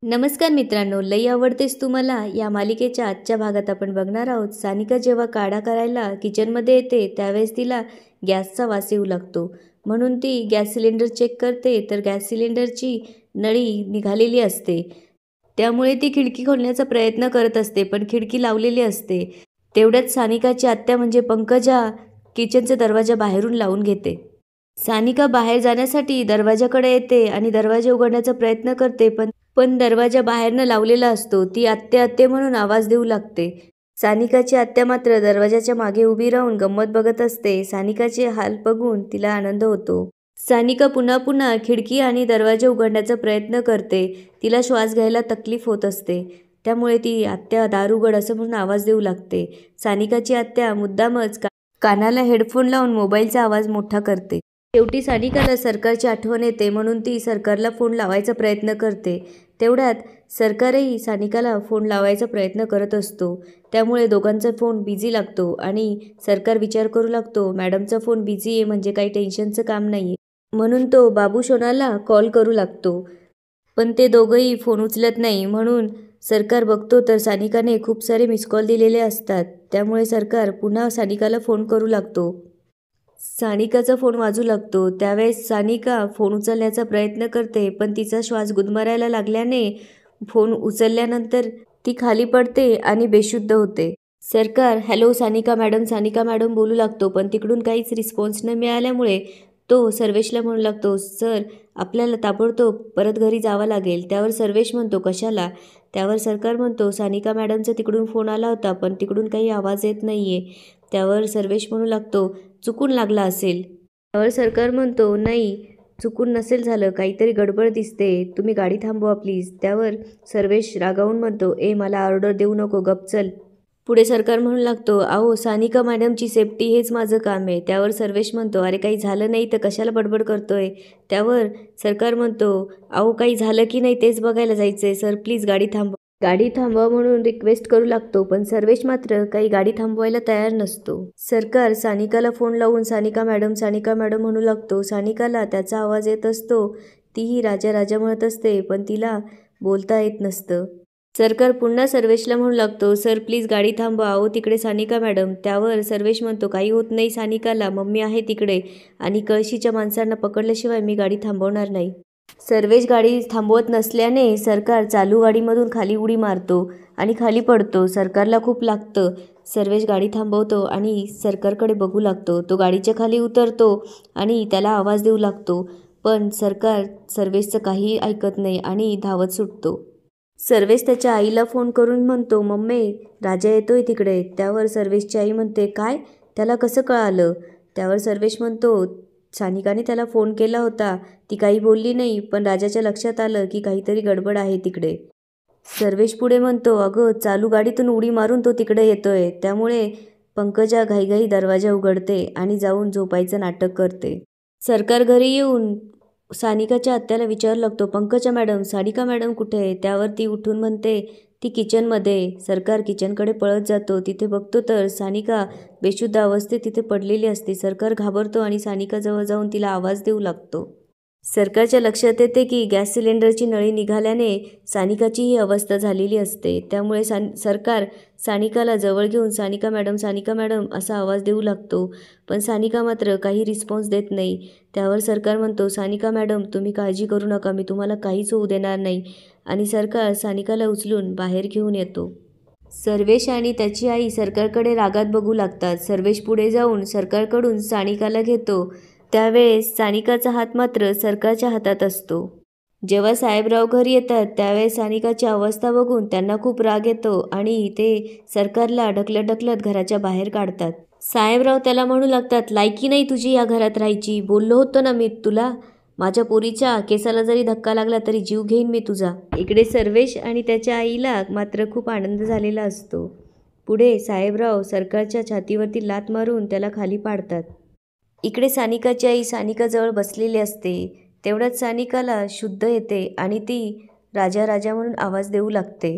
नमस्कार मित्रांनो, लई आवडतेस तू मला या मालिकेच्या आजच्या भागात आपण बघणार आहोत. सानिका जेव्हा काढा करायला किचनमध्ये येते त्यावेळेस तिला गॅसचा वास येऊ लागतो. म्हणून ती गॅस सिलेंडर चेक करते तर गॅस सिलेंडरची नळी निघालेली असते. त्यामुळे ती खिडकी खोलण्याचा प्रयत्न करत असते, पण खिडकी लावलेली असते. तेवढ्यात सानिकाची आत्या म्हणजे पंकजा किचनचा दरवाजा बाहेरून लावून घेते. सानिका बाहेर जाण्यासाठी दरवाजाकडे येते आणि दरवाजा उघडण्याचा प्रयत्न करते, पण दरवाजा बाहेरनं लावलेला असतो. ती आत्या आत्या म्हणून आवाज देऊ लागते. सानिकाची आत्या मात्र दरवाजाच्या मागे उभी राहून गंमत बघत असते. सानिकाचे हाल बघून तिला आनंद होतो. सानिका पुन्हा पुन्हा खिडकी आणि दरवाजा उघडण्याचा प्रयत्न करते. तिला श्वास घ्यायला तकलीफ होत असते. त्यामुळे ती आत्या दार उघड असं म्हणून आवाज देऊ लागते. सानिकाची आत्या मुद्दामच कानाला हेडफोन लावून मोबाईलचा आवाज मोठा करते. शेवटी सानिकाला सरकारची आठवण येते, म्हणून ती सरकारला फोन लावायचा प्रयत्न करते. तेवढ्यात सरकारही सानिकाला फोन लावायचा प्रयत्न करत असतो. त्यामुळे दोघांचा फोन बिझी लागतो आणि सरकार विचार करू लागतो, मॅडमचा फोन बिझी आहे म्हणजे काही टेन्शनचं काम नाही आहे. म्हणून तो बाबू शोनाला कॉल करू लागतो. पण ते दोघंही फोन उचलत नाही. म्हणून सरकार बघतो तर सानिकाने खूप सारे मिस कॉल दिलेले असतात. त्यामुळे सरकार पुन्हा सानिकाला फोन करू लागतो. सानिकाचा फोन वाजू लागतो. त्यावेळेस सानिका फोन उचलण्याचा प्रयत्न करते, पण तिचा श्वास गुदमरायला लागल्याने फोन उचलल्यानंतर ती खाली पडते आणि बेशुद्ध होते. सरकार हॅलो सानिका मॅडम बोलू लागतो, पण तिकडून काहीच रिस्पॉन्स न मिळाल्यामुळे तो सर्वेशला म्हणू लागतो, सर आपल्याला ताबडतोब परत घरी जावं लागेल. त्यावर सर्वेश म्हणतो, कशाला? त्यावर सरकार म्हणतो, सानिका मॅडमचा तिकडून फोन आला होता, पण तिकडून काही आवाज येत नाहीये. त्यावर सर्वेश म्हणू लागतो, चुकून लागला असेल. त्यावर सरकार म्हणतो, नाही चुकून नसेल झालं, काहीतरी गडबड दिसते, तुम्ही गाडी थांबवा प्लीज. त्यावर सर्वेश रागावून म्हणतो, मला ऑर्डर देऊ नको, गप चल. पुढे सरकार म्हणू लागतो, अहो सानिका मॅडमची सेफ्टी हेच माझं काम आहे. त्यावर सर्वेश म्हणतो, अरे काही झालं नाही तर कशाला बडबड करतोय. त्यावर सरकार म्हणतो, अहो काही झालं की नाही तेच बघायला जायचंय सर, प्लीज गाडी थांबवा म्हणून रिक्वेस्ट करू लागतो. पण सर्वेश मात्र काही गाडी थांबवायला तयार नसतो. सरकार सानिकाला फोन लावून सानिका मॅडम म्हणू लागतो. सानिकाला त्याचा आवाज येत असतो. तीही राजा म्हणत असते, पण तिला बोलता येत नसतं. सरकार पुन्हा सर्वेशला म्हणू लागतो, सर प्लीज गाडी थांबवा, अहो तिकडे सानिका मॅडम. त्यावर सर्वेश म्हणतो, काही होत नाही सानिकाला, मम्मी आहे तिकडे आणि कळशीच्या माणसांना पकडल्याशिवाय मी गाडी थांबवणार नाही. सर्वेश गाडी थांबवत नसल्याने सरकार चालू गाडीमधून खाली उडी मारतो आणि खाली पडतो. सरकारला खूप लागतं. सर्वेश गाडी थांबवतो आणि सरकारकडे बघू लागतो. तो गाडीच्या खाली उतरतो आणि त्याला आवाज देऊ लागतो, पण सरकार सर्वेशचं काही ऐकत नाही आणि धावत सुटतो. सर्वेश त्याच्या आईला फोन करून म्हणतो, मम्मी राजा येतोय तिकडे. त्यावर सर्वेशची आई म्हणते, काय? त्याला कसं कळालं? त्यावर सर्वेश म्हणतो, सानिकाने त्याला फोन केला होता, ती काही बोलली नाही, पण राजाच्या लक्षात आलं की काहीतरी गडबड आहे तिकडे. सर्वेश पुढे म्हणतो, अगं चालू गाडीतून उडी मारून तो तिकडे येतोय. त्यामुळे पंकजा घाईघाई दरवाजा उघडते आणि जाऊन झोपायचं नाटक करते. सरकार घरी येऊन सानिकाच्या आत्याला विचारू लागतो, पंकजा मॅडम सानिका मॅडम कुठे आहे? त्यावर ती उठून म्हणते, ती किचनमध्ये. सरकार किचनकडे पळत जातो. तिथे बघतो तर सानिका बेशुद्ध अवस्थेत तिथे पडलेली असते. सरकार घाबरतो आणि सानिकाजवळ जाऊन तिला आवाज देऊ लागतो. सरकारच्या लक्षात येते की गॅस सिलेंडरची नळी निघाल्याने सानिकाची ही अवस्था झालेली असते. त्यामुळे सरकार सानिकाला जवळ घेऊन सानिका मॅडम असा आवाज देऊ लागतो, पण सानिका मात्र काही रिस्पॉन्स देत नाही. त्यावर सरकार म्हणतो, सानिका मॅडम तुम्ही काळजी करू नका, मी तुम्हाला काहीच होऊ देणार नाही. आणि सरकार सानिकाला उचलून बाहेर घेऊन येतो. सर्वेश आणि त्याची आई सरकारकडे रागात बघू लागतात. सर्वेश पुढे जाऊन सरकारकडून सानिकाला घेतो. त्यावेळेस सानिकाचा हात मात्र सरकारच्या हातात असतो. जेव्हा साहेबराव घरी येतात त्यावेळेस सानिकाची अवस्था बघून त्यांना खूप राग येतो आणि ते सरकारला ढकलत घराच्या बाहेर काढतात. साहेबराव त्याला म्हणू लागतात, लायकी नाही तुझी या घरात राहायची, बोललो होतो ना मी तुला, माझ्या पोरीच्या केसाला जरी धक्का लागला तरी जीव घेईन मी तुझा. इकडे सर्वेश आणि त्याच्या आईला मात्र खूप आनंद झालेला असतो. पुढे साहेबराव सरकारच्या छातीवरती लाथ मारून त्याला खाली पाडतात. इकडे सानिकाची आई सानिकाजवळ बसलेली असते. तेवढ्यात सानिकाला शुद्ध येते आणि ती राजा म्हणून आवाज देऊ लागते.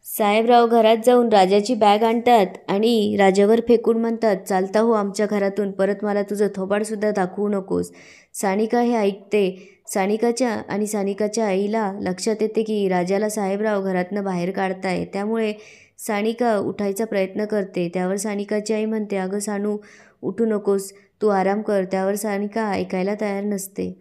साहेबराव घरात जाऊन राजाची बॅग आणतात आणि राजावर फेकून म्हणतात, चालता हो आमच्या घरातून, परत मला तुझं थोबाडसुद्धा दाखवू नकोस. सानिका हे ऐकते. सानिकाच्या आईला लक्षात येते की राजाला साहेबराव घरातनं बाहेर काढताय. त्यामुळे सानिका उठायचा प्रयत्न करते. त्यावर सानिकाची आई म्हणते, अगं सानू, उठू नकोस, तू आराम कर. त्यावर सानिका ऐकायला तयार नसते.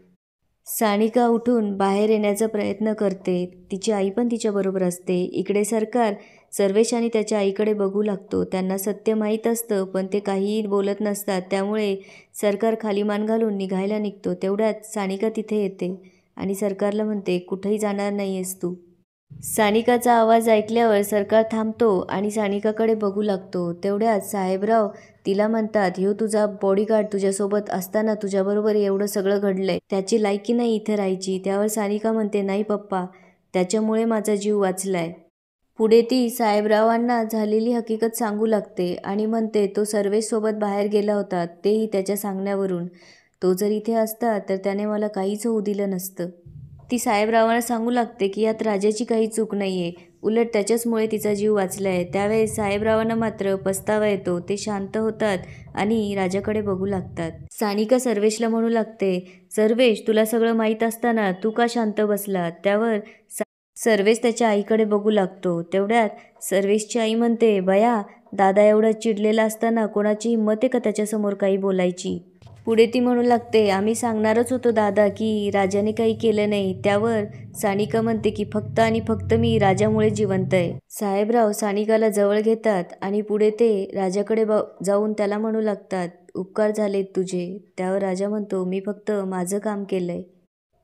सानिका उठून बाहेर येण्याचा प्रयत्न करते. तिची आई पण तिच्याबरोबर असते. इकडे सर्वेश आणि त्याच्या आईकडे बघू लागतो. त्यांना सत्य माहीत असतं, पण ते काहीही बोलत नसतात. त्यामुळे सरकार खाली मान घालून निघायला निघतो. तेवढ्यात सानिका तिथे येते आणि सरकारला म्हणते, कुठेही जाणार नाही आहेस तू. सानिकाचा आवाज ऐकल्यावर सरकार थांबतो आणि सानिकाकडे बघू लागतो. तेवढ्यात साहेबराव तिला म्हणतात, ह्यो तुझा बॉडीगार्ड तुझ्यासोबत असताना तुझ्याबरोबर एवढं सगळं घडलंय, त्याची लायकी नाही इथे राहायची. त्यावर सानिका म्हणते, नाही पप्पा, त्याच्यामुळे माझा जीव वाचलाय. पुढे ती साहेबरावांना झालेली हकीकत सांगू लागते आणि म्हणते, तो सर्वेशसोबत बाहेर गेला होता, तेही त्याच्या सांगण्यावरून. तो जर इथे असता तर त्याने मला काहीच होऊ दिलं नसतं. ती साहेबरावांना सांगू लागते की यात राजाची काही चूक नाही आहे, उलट त्याच्याचमुळे तिचा जीव वाचला आहे. त्यावेळेस साहेबरावांना मात्र पस्तावा येतो. ते शांत होतात आणि राजाकडे बघू लागतात. सानिका सर्वेशला म्हणू लागते, सर्वेश, तुला सगळं माहीत असताना तू का शांत बसला? त्यावर सर्वेश त्याच्या आईकडे बघू लागतो. तेवढ्यात सर्वेशची आई म्हणते, बया, दादा एवढा चिडलेला असताना कोणाची हिंमत आहे का त्याच्यासमोर काही बोलायची? पुढे ती म्हणू लागते, आम्ही सांगणारच होतो दादा की राजाने काही केलं नाही. त्यावर सानिका म्हणते की फक्त आणि फक्त मी राजामुळे जिवंत आहे. साहेबराव सानिकाला जवळ घेतात आणि पुढे ते राजाकडे जाऊन त्याला म्हणू लागतात, उपकार झालेत तुझे. त्यावर राजा म्हणतो, मी फक्त माझं काम केलंय.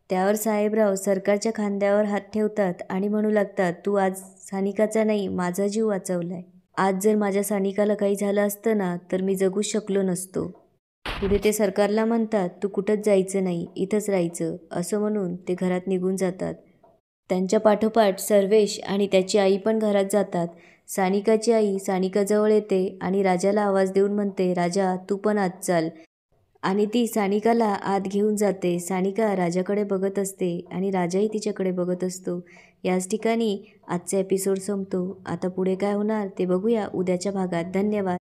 त्यावर साहेबराव सरकारच्या खांद्यावर हात ठेवतात आणि म्हणू लागतात, तू आज सानिकाचा नाही, माझा जीव वाचवलाय. आज जर माझ्या सानिकाला काही झालं असतं ना, तर मी जगूच शकलो नसतो. पुढे ते सरकारला म्हणतात, तू कुठंच जायचं नाही, इथंच राहायचं. असं म्हणून ते घरात निघून जातात. त्यांच्या पाठोपाठ सर्वेश आणि त्याची आई पण घरात जातात. सानिकाची आई सानिकाजवळ येते आणि राजाला आवाज देऊन म्हणते, राजा, तू पण आत चाल. आणि ती सानिकाला आत घेऊन जाते. सानिका राजाकडे बघत असते आणि राजाही तिच्याकडे बघत असतो. याच ठिकाणी आजचा एपिसोड संपतो. आता पुढे काय होणार ते बघूया उद्याच्या भागात. धन्यवाद.